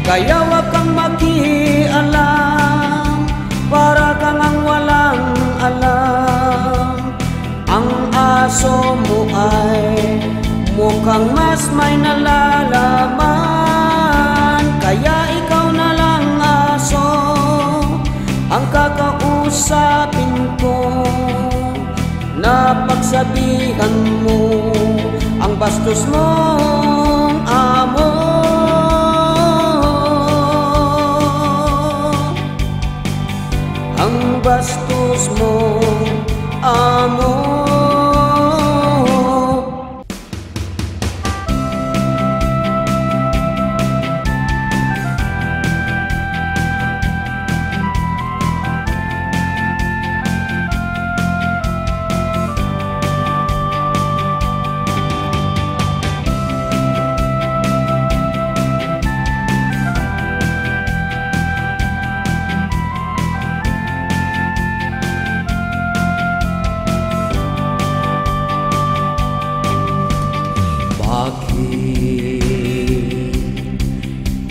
Kaya wag kang makialam, para kang ang walang alam. Ang aso mo ay mukhang mas may nalalaman. Kaya ikaw na lang aso ang kakausapin ko, na pagsabihan mo ang bastos mong amo. Ang bastos mong amo.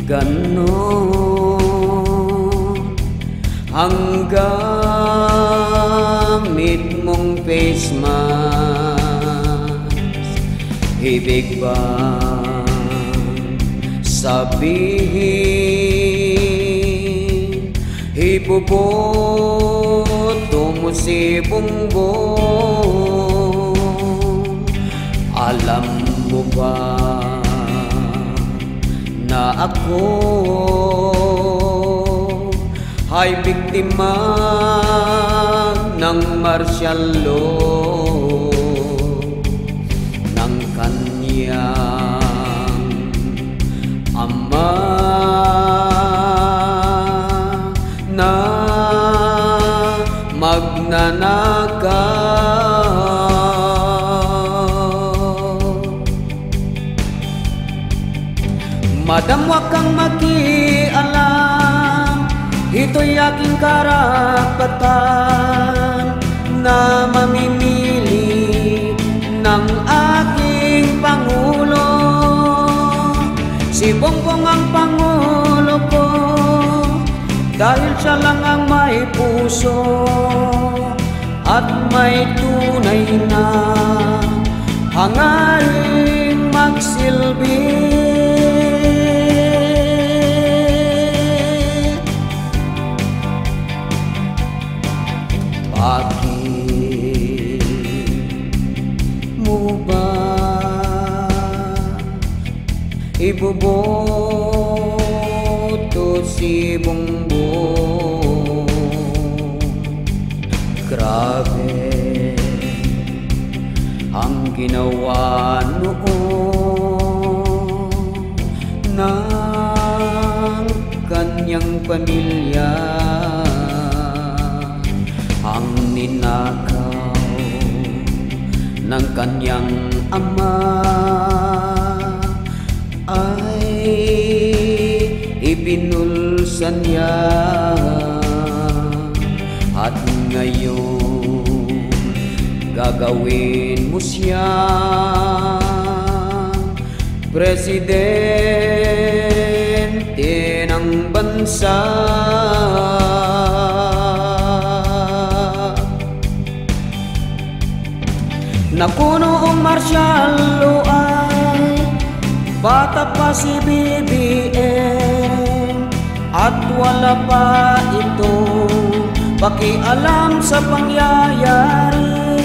Ganon ang gamit mong face mask? Ibig bang sabihin iboboto mo si Bongbong? Alam mo ba na ako ay biktima ng martial law ng kanyang ama na magnanakaw? Madam, wag kang makialam, ito'y aking karapatan na mamimili ng aking Pangulo. Si Bongbong ang Pangulo ko, dahil siya lang ang may puso at may tunay na hangaring magsilbi. Bakit mo ba iboboto si Bongbong? Grabe ang ginawa noon ng kanyang pamilya. Ang ninakaw ng kanyang ama ay ibinulsan niya, at ngayon gagawin mo siya presidente ng bansa. Naku, noong martial law ay bata pa si BBM, at wala pa itong pakialam sa pangyayari.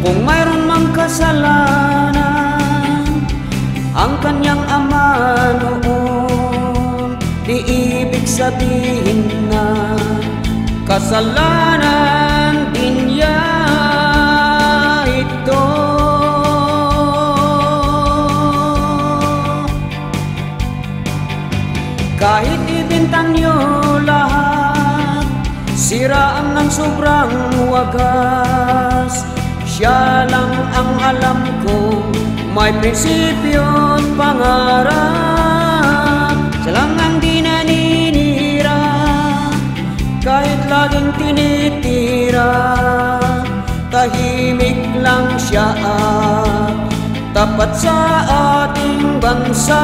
Kung mayroon mang kasalanan ang kanyang ama noon, di ibig sabihin na kasalanan din niya ito. Kahit ibintang niyo lahat, siraan ng sobrang wagas, siya lang ang alam ko may prinsipyo at pangarap. Siya lang ang di naninira, kahit laging tinitira. Tahimik lang siya at tapat sa ating bansa.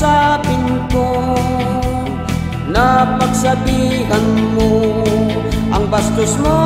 kausapin ko, napagsabihan mo ang bastos mo